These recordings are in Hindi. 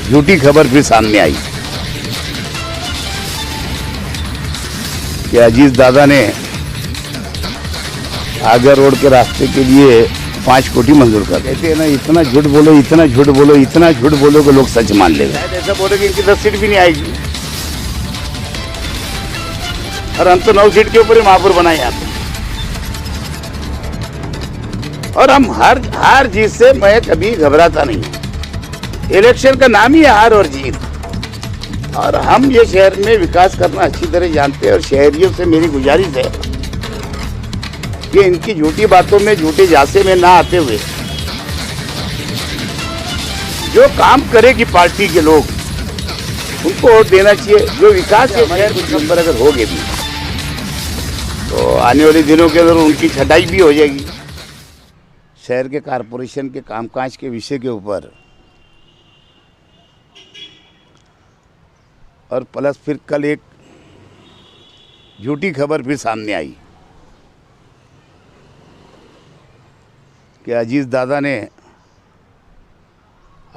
झूठी खबर फिर सामने आई कि अजीज दादा ने आगरा रोड के रास्ते के लिए 5 कोटी मंजूर कर। कहते हैं ना, इतना झूठ बोलो, इतना झूठ बोलो, इतना झूठ बोलो कि लोग सच मान लेंगे। शायद ऐसा बोले कि इनकी 10 सीट भी नहीं आएगी, और हम तो 9 सीट के ऊपर ही महापौर बनाए जाते हैं। और हम हार जीत से मैं कभी घबराता नहीं। इलेक्शन का नाम ही है हार और जीत, और हम ये शहर में विकास करना अच्छी तरह जानते हैं। और शहरियों से मेरी गुजारिश है कि इनकी झूठी बातों में, झूठे झांसे में ना आते हुए जो काम करेगी पार्टी के लोग, उनको वोट देना चाहिए। जो विकास के शहर कुछ नंबर अगर हो गए भी, तो आने वाले दिनों के अंदर उनकी छटाई भी हो जाएगी। शहर के कारपोरेशन के कामकाज के विषय के ऊपर, और प्लस फिर कल एक झूठी खबर फिर सामने आई कि अजीज दादा ने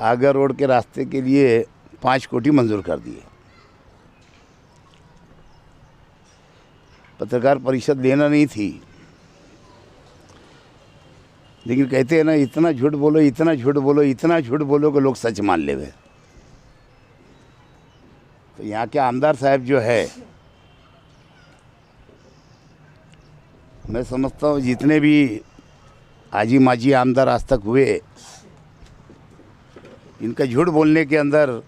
आगरा रोड के रास्ते के लिए 5 कोटी मंजूर कर दिए। पत्रकार परिषद लेना नहीं थी, लेकिन कहते हैं ना, इतना झूठ बोलो, इतना झूठ बोलो, इतना झूठ बोलो कि लोग सच मान लेंगे। तो यहाँ के आमदार साहब जो है, मैं समझता हूँ जितने भी आजी माजी आमदार आज तक हुए, इनका झूठ बोलने के अंदर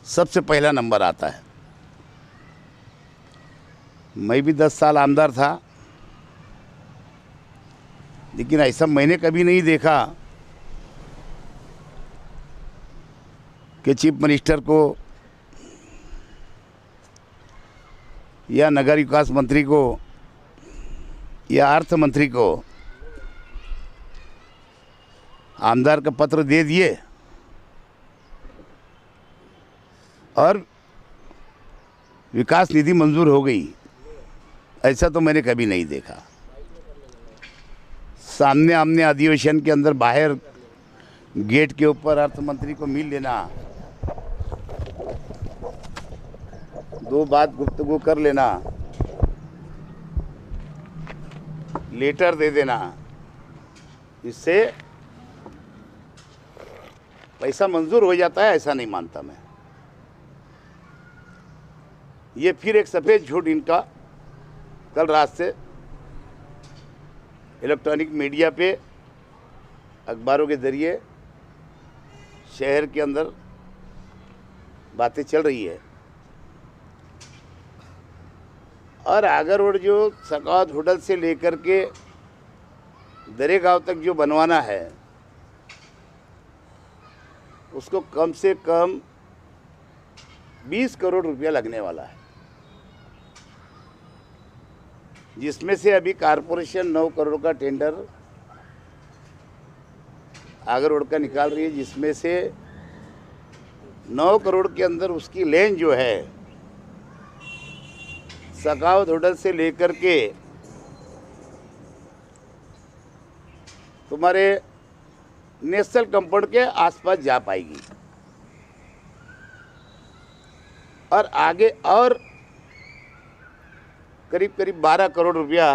सबसे पहला नंबर आता है। मैं भी 10 साल आमदार था, लेकिन ऐसा मैंने कभी नहीं देखा कि चीफ मिनिस्टर को या नगर विकास मंत्री को या अर्थ मंत्री को आमदार का पत्र दे दिए और विकास निधि मंजूर हो गई। ऐसा तो मैंने कभी नहीं देखा। सामने आमने अधिवेशन के अंदर बाहर गेट के ऊपर अर्थ मंत्री को मिल लेना, 2 बात गुफ्तगू कर लेना, लेटर दे देना, इससे पैसा मंजूर हो जाता है, ऐसा नहीं मानता मैं। ये फिर एक सफ़ेद झूठ इनका कल रात से इलेक्ट्रॉनिक मीडिया पे, अखबारों के ज़रिए शहर के अंदर बातें चल रही है। और आगरा रोड जो सकावत होटल से लेकर के दरेगांव तक जो बनवाना है, उसको कम से कम 20 करोड़ रुपया लगने वाला है, जिसमें से अभी कारपोरेशन 9 करोड़ का टेंडर आगरा रोड का निकाल रही है, जिसमें से 9 करोड़ के अंदर उसकी लेन जो है सकावत होटल से लेकर के तुम्हारे नेशनल कंपाउंड के आसपास जा पाएगी। और आगे और करीब करीब 12 करोड़ रुपया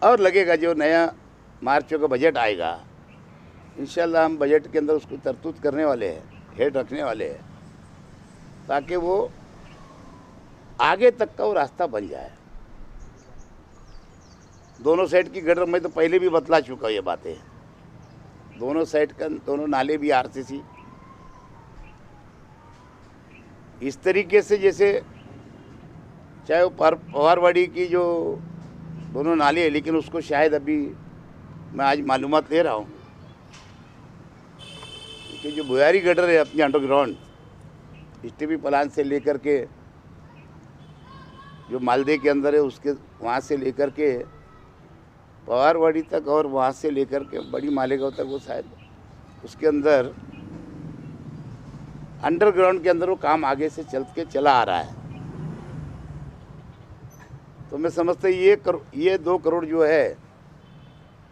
और लगेगा, जो नया मार्च का बजट आएगा। इंशाल्लाह हम बजट के अंदर उसको तरतूत करने वाले हैं, हेड रखने वाले हैं, ताकि वो आगे तक का वो रास्ता बन जाए। दोनों साइड की गटर मैं तो पहले भी बतला चुका हूँ ये बातें। दोनों साइड का दोनों नाले भी आरसीसी इस तरीके से, जैसे चाहे वो पवारवाड़ी की जो दोनों नाले है, लेकिन उसको शायद अभी मैं आज मालूमात ले रहा हूँ कि जो बुयारी गटर है अपनी अंडरग्राउंड स्टीपी प्लान से लेकर के जो मालदे के अंदर है, उसके वहाँ से लेकर के पवारवाड़ी तक और वहाँ से लेकर के बड़ी मालेगांव तक, वो शायद उसके अंदर अंडरग्राउंड के अंदर वो काम आगे से चला आ रहा है। तो मैं समझता ये 2 करोड़ जो है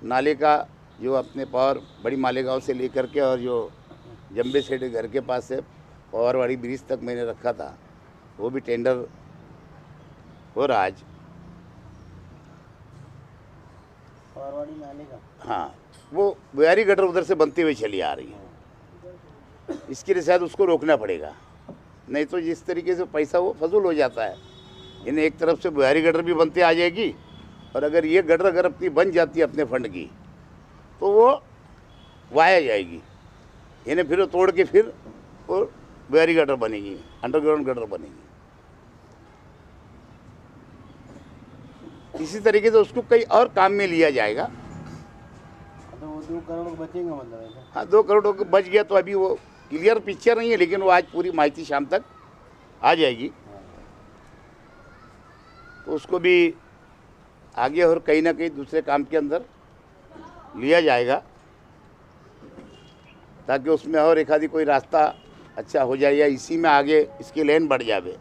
नाले का, जो अपने पावर बड़ी मालेगांव से लेकर के और जो जम्बे सेठ के घर के पास से पवारवाड़ी ब्रिज तक मैंने रखा था, वो भी टेंडर हो रहा आज। पवारवाड़ी नाले का, हाँ, वो बुयारी गटर उधर से बनती हुई चली आ रही है, इसके लिए शायद उसको रोकना पड़ेगा, नहीं तो जिस तरीके से पैसा वो फजूल हो जाता है। इन्हें एक तरफ से बुयारी गटर भी बनती आ जाएगी, और अगर ये गटर अगर अपनी बन जाती है अपने फंड की, तो वो वाया जाएगी। इन्हें फिर तोड़ के फिर वो बुयारी गटर बनेगी, अंडरग्राउंड गटर बनेगी। इसी तरीके से उसको कई और काम में लिया जाएगा। तो वो 2 करोड़ बचेंगे मतलब ऐसा? हाँ, 2 करोड़ बच गया तो अभी वो क्लियर पिक्चर नहीं है, लेकिन वो आज पूरी माहिती शाम तक आ जाएगी, तो उसको भी आगे और कहीं ना कहीं दूसरे काम के अंदर लिया जाएगा, ताकि उसमें और एक आधी कोई रास्ता अच्छा हो जाए या इसी में आगे इसकी लेन बढ़ जाए,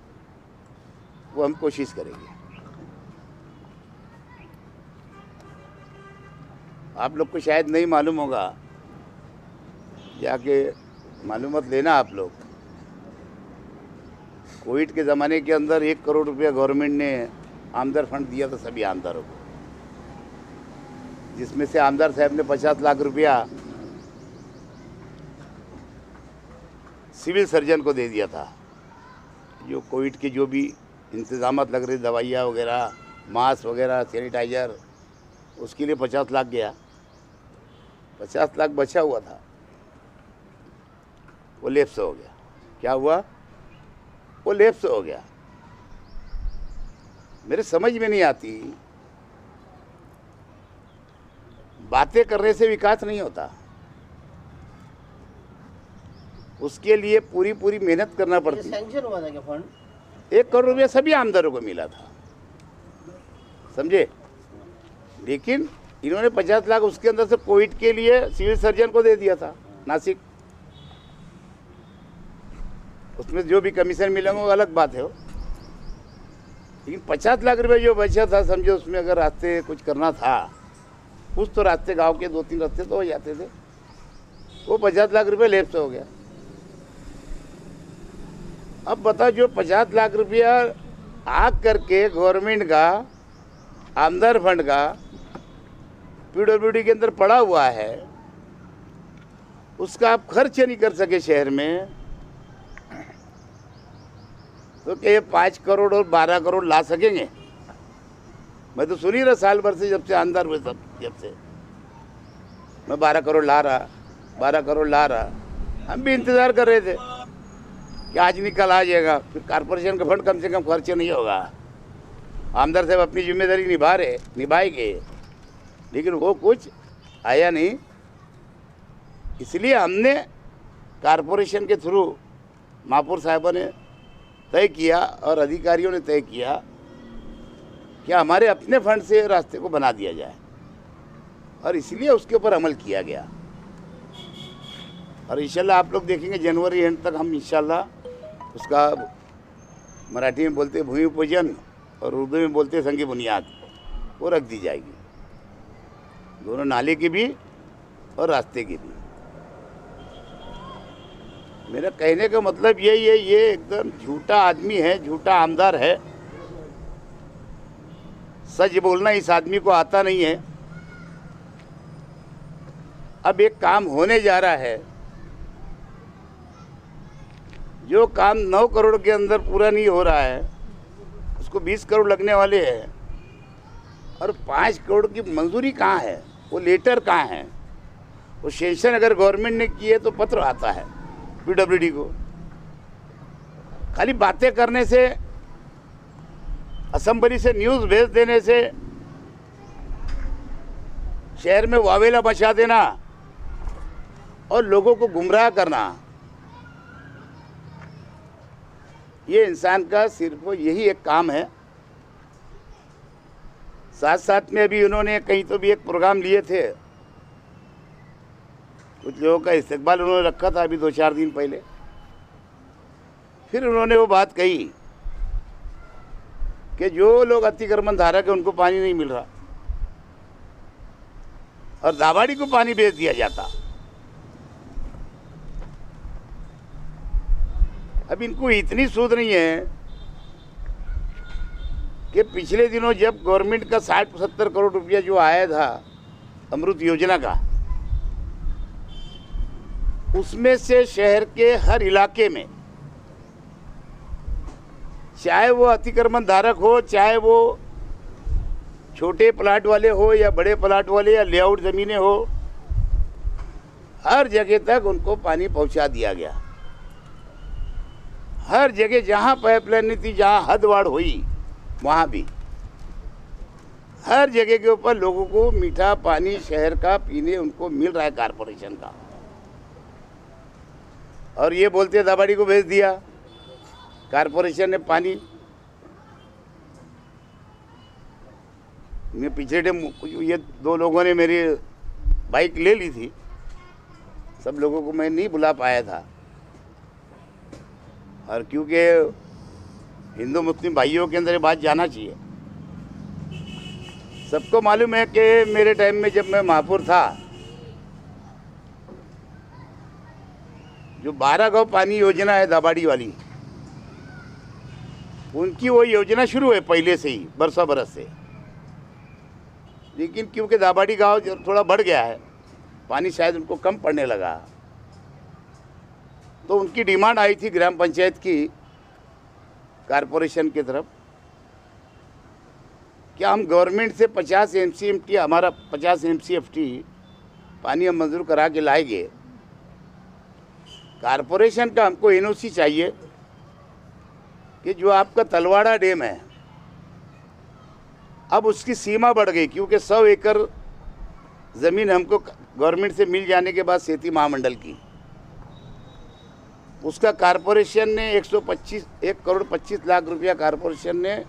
वो हम कोशिश करेंगे। आप लोग को शायद नहीं मालूम होगा, जाके मालूमात लेना आप लोग। कोविड के ज़माने के अंदर 1 करोड़ रुपया गवर्नमेंट ने आमदार फंड दिया था सभी आमदारों को, जिसमें से आमदार साहब ने 50 लाख रुपया सिविल सर्जन को दे दिया था। जो कोविड के जो भी इंतजामात लग रहे, दवाइयाँ वगैरह, मास्क वगैरह, सैनिटाइज़र, उसके लिए 50 लाख गया। 50 लाख बचा हुआ था, वो लेप्स हो गया। क्या हुआ? वो लेप्स हो गया। मेरे समझ में नहीं आती, बातें करने से विकास नहीं होता, उसके लिए पूरी पूरी मेहनत करना पड़ती है। सैंक्शन हुआ था क्या फंड? 1 करोड़ रुपया सभी आमदारों को मिला था, समझे। लेकिन इन्होंने 50 लाख उसके अंदर से कोविड के लिए सिविल सर्जन को दे दिया था नासिक। उसमें जो भी कमीशन मिलेंगे वो अलग बात है हो, लेकिन 50 लाख रुपए जो बचा था, समझो उसमें अगर रास्ते कुछ करना था, कुछ तो रास्ते गांव के 2-3 रास्ते तो हो जाते थे, वो 50 लाख रुपए लेप से हो गया। अब बता, जो 50 लाख रुपया आग करके गवर्नमेंट का आमदार फंड का पीडब्ल्यूडी के अंदर पड़ा हुआ है, उसका आप खर्च नहीं कर सके शहर में, तो क्या ये 5 करोड़ और 12 करोड़ ला सकेंगे? मैं तो सुन ही रहा साल भर से, जब से आमदार हुए सब, जब से मैं 12 करोड़ ला रहा, 12 करोड़ ला रहा। हम भी इंतज़ार कर रहे थे कि आज निकल आ जाएगा, फिर कारपोरेशन का फंड कम से कम खर्च नहीं होगा, आमदार साहब अपनी जिम्मेदारी निभाएंगे, लेकिन वो कुछ आया नहीं। इसलिए हमने कारपोरेशन के थ्रू महापौर साहबों ने तय किया और अधिकारियों ने तय किया कि हमारे अपने फंड से रास्ते को बना दिया जाए, और इसलिए उसके ऊपर अमल किया गया। और इंशाल्लाह आप लोग देखेंगे जनवरी एंड तक हम इंशाल्लाह उसका, मराठी में बोलते भूमि पूजन और उर्दू में बोलते संगी बुनियाद, वो रख दी जाएगी, दोनों नाले की भी और रास्ते की भी। मेरा कहने का मतलब यही है, ये एकदम झूठा आदमी है, झूठा आमदार है, सच बोलना इस आदमी को आता नहीं है। अब एक काम होने जा रहा है, जो काम 9 करोड़ के अंदर पूरा नहीं हो रहा है, उसको 20 करोड़ लगने वाले हैं, और 5 करोड़ की मंजूरी कहाँ है, वो लेटर कहाँ है? वो सेंक्शन अगर गवर्नमेंट ने किए तो पत्र आता है पीडब्ल्यूडी को। खाली बातें करने से, असेंबली से न्यूज़ भेज देने से, शहर में वावेला मचा देना और लोगों को गुमराह करना, ये इंसान का सिर्फ यही एक काम है। साथ साथ में अभी उन्होंने कहीं तो भी एक प्रोग्राम लिए थे, कुछ लोगों का इस्तकबाल उन्होंने रखा था अभी 2-4 दिन पहले। फिर उन्होंने वो बात कही कि जो लोग अतिक्रमण धारक है उनको पानी नहीं मिल रहा और दावाड़ी को पानी भेज दिया जाता। अब इनको इतनी सूझ नहीं है कि पिछले दिनों जब गवर्नमेंट का 60-70 करोड़ रुपया जो आया था अमृत योजना का, उसमें से शहर के हर इलाके में, चाहे वो अतिक्रमण धारक हो, चाहे वो छोटे प्लाट वाले हो या बड़े प्लाट वाले या लेआउट ज़मीनें हो, हर जगह तक उनको पानी पहुंचा दिया गया। हर जगह जहां पाइपलाइन नहीं थी, जहां हदवाड़ हुई, वहां भी हर जगह के ऊपर लोगों को मीठा पानी शहर का पीने उनको मिल रहा है कारपोरेशन का। और ये बोलते दाबाड़ी को भेज दिया कारपोरेशन ने पानी। मैं पिछले टाइम ये 2 लोगों ने मेरी बाइक ले ली थी, सब लोगों को मैं नहीं बुला पाया था, और क्योंकि हिंदू मुस्लिम भाइयों के अंदर ये बात जाना चाहिए। सबको मालूम है कि मेरे टाइम में जब मैं महापुर था, जो 12 गांव पानी योजना है दाबाड़ी वाली, उनकी वो योजना शुरू है पहले से ही, बरसों बरस से। लेकिन क्योंकि दाबाड़ी गांव थोड़ा बढ़ गया है, पानी शायद उनको कम पड़ने लगा, तो उनकी डिमांड आई थी ग्राम पंचायत की कारपोरेशन की तरफ, क्या हम गवर्नमेंट से 50 MCMT, हमारा 50 MCFT पानी हम मंजूर करा के लाएंगे। कारपोरेशन का हमको NOC चाहिए कि जो आपका तलवाड़ा डैम है, अब उसकी सीमा बढ़ गई, क्योंकि 100 एकड़ ज़मीन हमको गवर्नमेंट से मिल जाने के बाद सेती महामंडल की, उसका कारपोरेशन ने 1 करोड़ 25 लाख रुपया कारपोरेशन ने,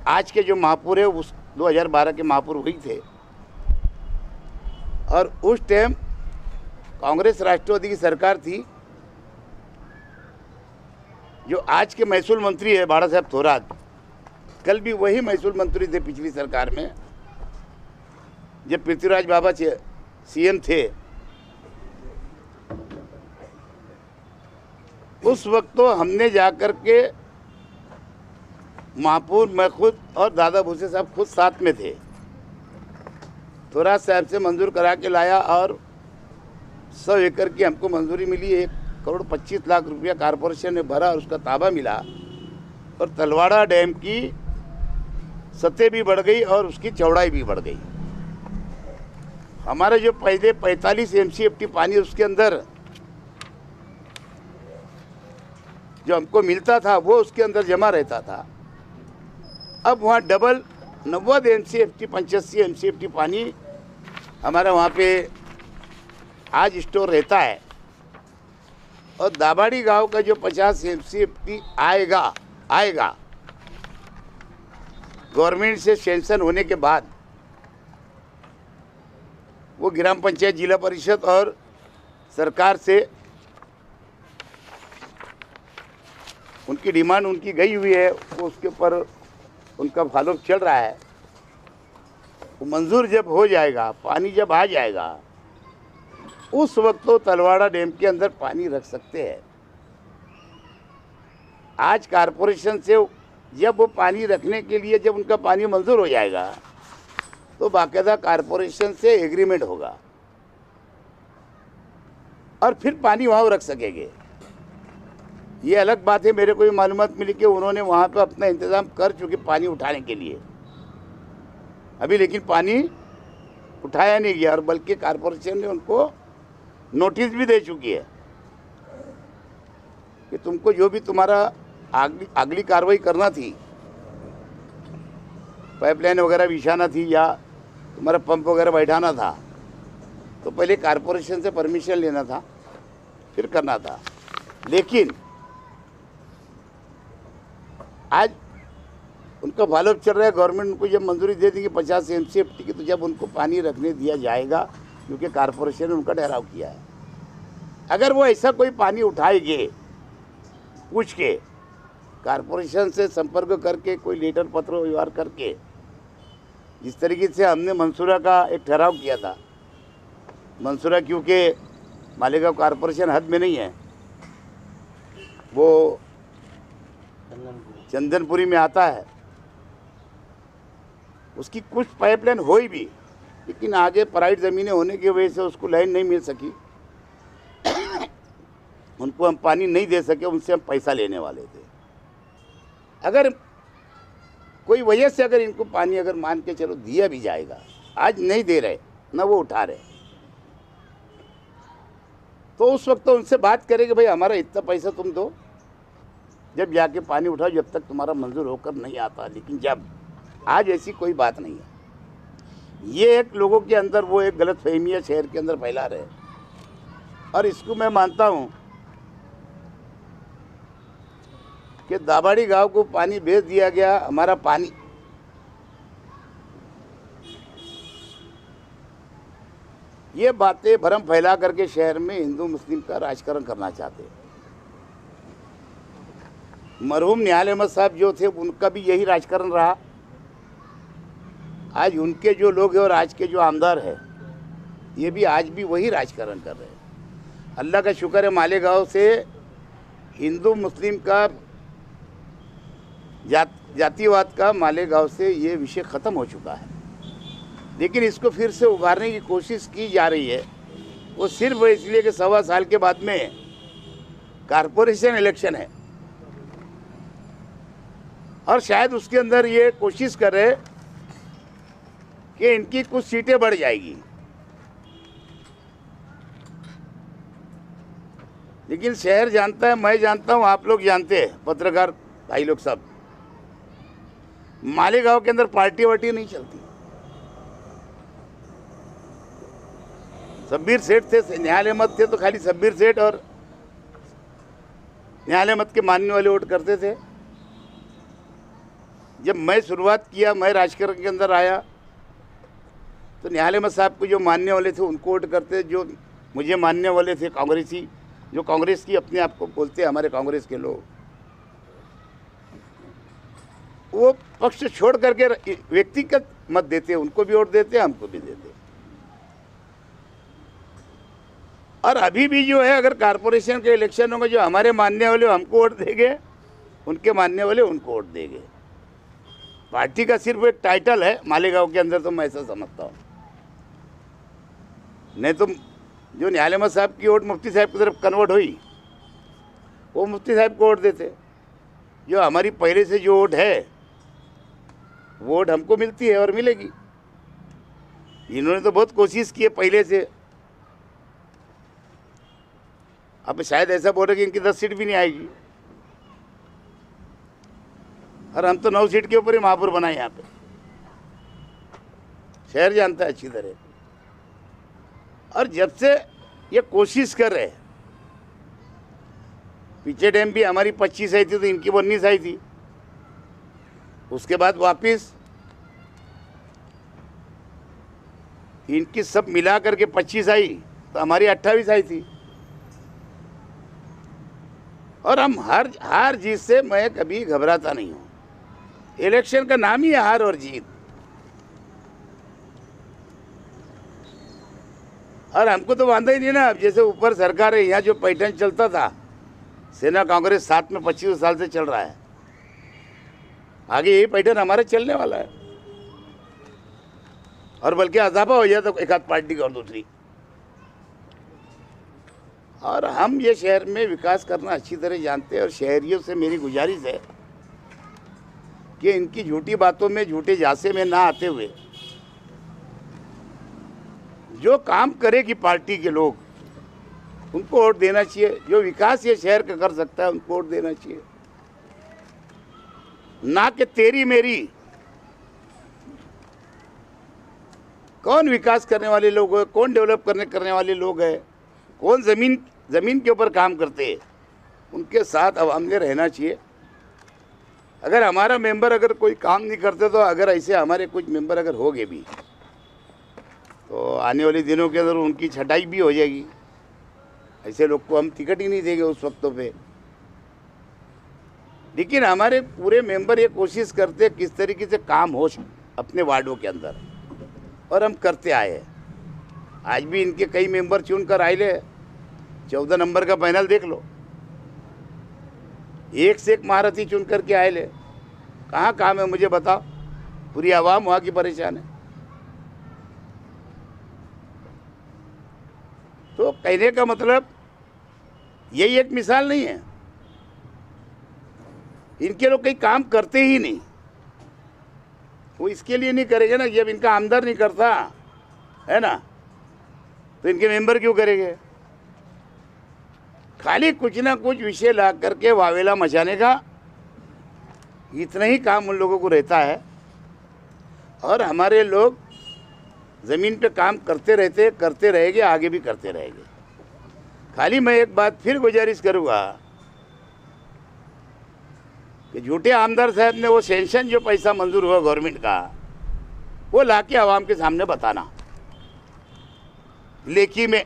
आज के जो महापुर है उस 2012 के महापुर वही थे, और उस टाइम कांग्रेस राष्ट्रवादी की सरकार थी। जो आज के महसूल मंत्री है बाड़ा साहब थोरात, कल भी वही महसूल मंत्री थे पिछली सरकार में, जब पृथ्वीराज बाबा CM थे। उस वक्त तो हमने जाकर के महापुर, मैं खुद और दादा भूसे साहब खुद साथ में थे, थोरात साहब से मंजूर करा के लाया, और 100 एकड़ की हमको मंजूरी मिली। 1 करोड़ 25 लाख रुपया कारपोरेशन ने भरा और उसका ताबा मिला, और तलवाड़ा डैम की सतह भी बढ़ गई और उसकी चौड़ाई भी बढ़ गई। हमारा जो पहले 45 MCFT पानी उसके अंदर जो हमको मिलता था वो उसके अंदर जमा रहता था, अब वहाँ डबल 90 MCFT 85 MCFT पानी हमारा वहाँ पे आज स्टोर रहता है। और दाबाड़ी गांव का जो 50 MCFT आएगा गवर्नमेंट से सैंक्शन होने के बाद, वो ग्राम पंचायत, जिला परिषद और सरकार से उनकी डिमांड उनकी गई हुई है, वो उसके ऊपर उनका फॉलोअप चल रहा है। वो मंजूर जब हो जाएगा, पानी जब आ जाएगा, उस वक्त तो तलवाड़ा डैम के अंदर पानी रख सकते हैं। आज कारपोरेशन से जब वो पानी रखने के लिए, जब उनका पानी मंजूर हो जाएगा, तो बाकायदा कारपोरेशन से एग्रीमेंट होगा और फिर पानी वहाँ रख सकेंगे। ये अलग बात है, मेरे को भी मालूमात मिली कि उन्होंने वहाँ पे अपना इंतज़ाम कर चुके पानी उठाने के लिए अभी, लेकिन पानी उठाया नहीं गया, और बल्कि कारपोरेशन ने उनको नोटिस भी दे चुकी है कि तुमको जो भी तुम्हारा अगली कार्रवाई करना थी, पाइपलाइन वगैरह बिछाना थी या तुम्हारा पंप वगैरह बैठाना था, तो पहले कारपोरेशन से परमिशन लेना था, फिर करना था। लेकिन आज उनका फॉलोअप चल रहा है, गवर्नमेंट उनको जब मंजूरी दे देंगे 50 MCFT की, तो जब उनको पानी रखने दिया जाएगा, क्योंकि कारपोरेशन ने उनका ठहराव किया है। अगर वो ऐसा कोई पानी उठाएंगे, पूछ के कारपोरेशन से संपर्क करके, कोई लेटर पत्र व्यवहार करके, जिस तरीके से हमने मंसूरा का एक ठहराव किया था, मंसूरा क्योंकि मालेगांव कारपोरेशन हद में नहीं है, वो चंदनपुर। चंदनपुरी में आता है, उसकी कुछ पाइपलाइन हुई भी, लेकिन आगे प्राइवेट ज़मीनें होने की वजह से उसको लाइन नहीं मिल सकी। उनको हम पानी नहीं दे सके, उनसे हम पैसा लेने वाले थे। अगर कोई वजह से अगर इनको पानी अगर मान के चलो दिया भी जाएगा, आज नहीं दे रहे ना वो उठा रहे, तो उस वक्त तो उनसे बात करें कि भाई हमारा इतना पैसा तुम दो, जब जाके पानी उठाओ, जब तक तुम्हारा मंजूर होकर नहीं आता। लेकिन जब आज ऐसी कोई बात नहीं है। ये एक लोगों के अंदर वो एक गलत फहमी है, शहर के अंदर फैला रहे, और इसको मैं मानता हूँ कि दाबाड़ी गांव को पानी भेज दिया गया। हमारा पानी ये बातें भरम फैला करके शहर में हिंदू मुस्लिम का राजकारण करना चाहते हैं। मरहूम निहाल अहमद साहब जो थे उनका भी यही राजकारण रहा। आज उनके जो लोग हैं और आज के जो आमदार हैं, ये भी आज भी वही राजकारण कर रहे हैं। अल्लाह का शुक्र है, मालेगांव से हिंदू मुस्लिम का जातिवाद का मालेगांव से ये विषय ख़त्म हो चुका है। लेकिन इसको फिर से उभारने की कोशिश की जा रही है, वो सिर्फ इसलिए कि 1.25 साल के बाद में कारपोरेशन इलेक्शन है, और शायद उसके अंदर ये कोशिश कर रहे कि इनकी कुछ सीटें बढ़ जाएगी। लेकिन शहर जानता है, मैं जानता हूँ, आप लोग जानते हैं, पत्रकार भाई लोग सब, मालेगांव के अंदर पार्टी वार्टी नहीं चलती। शब्बीर सेठ थे, निहाल अहमद थे, तो खाली शब्बीर सेठ और निहाल अहमद के मानने वाले वोट करते थे। जब मैं शुरुआत किया, मैं राजकारण के अंदर आया, तो निहाल अहमद साहब को जो मानने वाले थे उनको वोट करते, जो मुझे मानने वाले थे कांग्रेसी, जो कांग्रेस की अपने आप को बोलते हैं हमारे कांग्रेस के लोग, वो पक्ष छोड़ करके व्यक्तिगत मत देते, उनको भी वोट देते, हमको भी देते। और अभी भी जो है, अगर कारपोरेशन के इलेक्शन होंगे, जो हमारे मानने वाले हमको वोट देंगे, उनके मानने वाले उनको वोट देंगे। पार्टी का सिर्फ एक टाइटल है मालेगांव के अंदर, तो मैं ऐसा समझता हूँ। नहीं तो जो निहाल अहमद साहब की वोट मुफ्ती साहब की तरफ कन्वर्ट हुई, वो मुफ्ती साहब को वोट देते। जो हमारी पहले से जो वोट है, वोट हमको मिलती है और मिलेगी। इन्होंने तो बहुत कोशिश की है पहले से। अब शायद ऐसा बोल रहे कि इनकी 10 सीट भी नहीं आएगी, और हम तो 9 सीट के ऊपर ही महापौर बनाए यहाँ पे। शहर जानता है अच्छी तरह। और जब से ये कोशिश कर रहे, पीछे टाइम भी हमारी 25 आई थी, तो इनकी 19 आई थी। उसके बाद वापिस इनकी सब मिला करके 25 आई, तो हमारी 28 आई थी। और हम हार जीत से मैं कभी घबराता नहीं हूँ। इलेक्शन का नाम ही है हार और जीत। और हमको तो वांदा ही नहीं ना। अब जैसे ऊपर सरकार है, यहाँ जो पैटर्न चलता था, सेना कांग्रेस साथ में 25 साल से चल रहा है, आगे यही पैटर्न हमारा चलने वाला है। और बल्कि अजाफा हो जाए तो एक आध पार्टी का और दूसरी। और हम ये शहर में विकास करना अच्छी तरह जानते हैं। और शहरियों से मेरी गुजारिश है कि इनकी झूठी बातों में, झूठे झांसे में ना आते हुए, जो काम करेगी पार्टी के लोग, उनको वोट देना चाहिए। जो विकास ये शहर का कर सकता है, उनको वोट देना चाहिए, ना कि तेरी मेरी। कौन विकास करने वाले लोग हैं, कौन डेवलप करने वाले लोग हैं, कौन ज़मीन के ऊपर काम करते हैं, उनके साथ आवाम ने रहना चाहिए। अगर हमारा मेंबर अगर कोई काम नहीं करते, तो अगर ऐसे हमारे कुछ मेंबर अगर हो गए भी, तो आने वाले दिनों के अंदर उनकी छटाई भी हो जाएगी। ऐसे लोग को हम टिकट ही नहीं देंगे उस वक्तों पे। लेकिन हमारे पूरे मेंबर ये कोशिश करते हैं किस तरीके से काम हो अपने वार्डों के अंदर, और हम करते आए हैं। आज भी इनके कई मेंबर चुन कर आए ले। 14 नंबर का पैनल देख लो, एक से एक महारथी चुन करके आए ले, कहाँ काम है मुझे बताओ। पूरी आवाम वहाँ की परेशान है। तो कहने का मतलब यही एक मिसाल नहीं है, इनके लोग कहीं काम करते ही नहीं। वो इसके लिए नहीं करेंगे ना, जब इनका आमदर नहीं करता है ना, तो इनके मेंबर क्यों करेंगे। खाली कुछ ना कुछ विषय ला करके वावेला मचाने का इतना ही काम उन लोगों को रहता है। और हमारे लोग ज़मीन पे काम करते रहते, करते रहेंगे, आगे भी करते रहेंगे। खाली मैं एक बात फिर गुजारिश करूँगा कि झूठे आमदार साहब ने वो सेंशन जो पैसा मंजूर हुआ गवर्नमेंट का, वो लाके आवाम के सामने बताना लेखी में,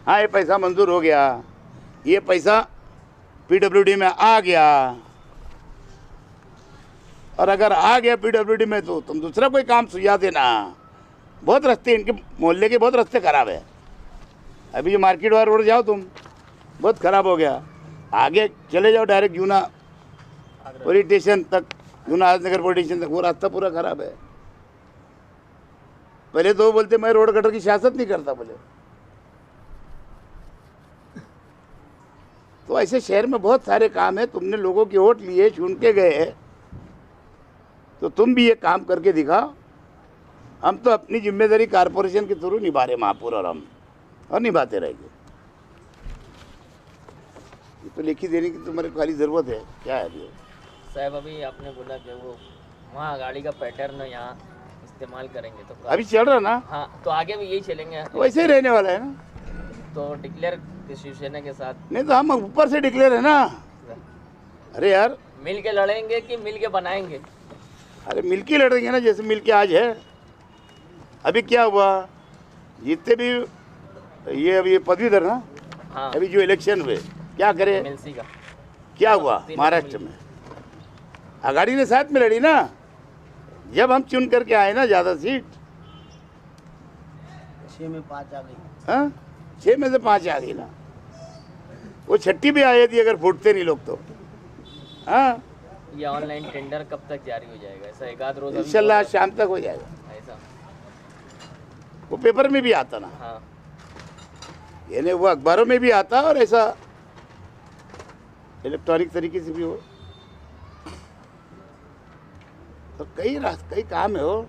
हाँ ये पैसा मंजूर हो गया, ये पैसा पीडब्ल्यूडी में आ गया। और अगर आ गया पीडब्ल्यूडी में तो तुम दूसरा कोई काम सुझा देना। बहुत रास्ते इनके मोहल्ले के, बहुत रास्ते खराब है। अभी जो मार्केट वाला रोड जाओ तुम, बहुत ख़राब हो गया। आगे चले जाओ डायरेक्ट जूना पुलिस स्टेशन तक, जूना नगर पुलिस स्टेशन तक, वो रास्ता पूरा ख़राब है। पहले तो वो बोलते मैं रोड कटर की सियासत नहीं करता बोले। तो ऐसे शहर में बहुत सारे काम है। तुमने लोगों की वोट लिए, चुन के गए, तो तुम भी ये काम करके दिखाओ। हम तो अपनी जिम्मेदारी कारपोरेशन के थ्रू निभा रहे महापौर और निभाते रहेंगे। ये तो लिखी देने की तुम्हारे खाली ज़रूरत है, क्या है अभी साहब। अभी आपने बोला कि वो वहाँ गाड़ी का पैटर्न यहाँ इस्तेमाल करेंगे तो अभी चल रहा ना। हाँ, तो आगे भी यही चलेंगे। वैसे ही रहने वाला है ना। तो डिक्लेयर शिवसेना के साथ नहीं तो हम ऊपर से डिक्लेयर है ना। अरे यार मिल के लड़ेंगे कि मिल के बनाएंगे? अरे मिल के लड़ेंगे ना, जैसे मिल के आज है। अभी क्या हुआ, जितने भी ये अभी पदवीधर ना, हाँ, अभी जो इलेक्शन हुए क्या करे, मिलसी का क्या हुआ महाराष्ट्र में, आघाड़ी ने साथ में लड़ी ना। जब हम चुन करके आए ना ज़्यादा सीट, 6 में 5 आ गई। हाँ 6 में से 5 आ गई ना। वो छठी भी आई थी अगर फूटते नहीं लोग तो। हाँ ये ऑनलाइन टेंडर कब तक जारी हो जाएगा? ऐसा एक आध रोज इंशाल्लाह आज शाम तक हो जाएगा। ऐसा वो पेपर में भी आता ना, हाँ, यानी वो अखबारों में भी आता और ऐसा इलेक्ट्रॉनिक तरीके से भी हो। तो कई काम है हो।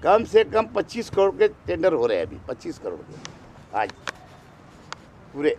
कम से कम 25 करोड़ के टेंडर हो रहे हैं अभी, 25 करोड़ के आज पूरे।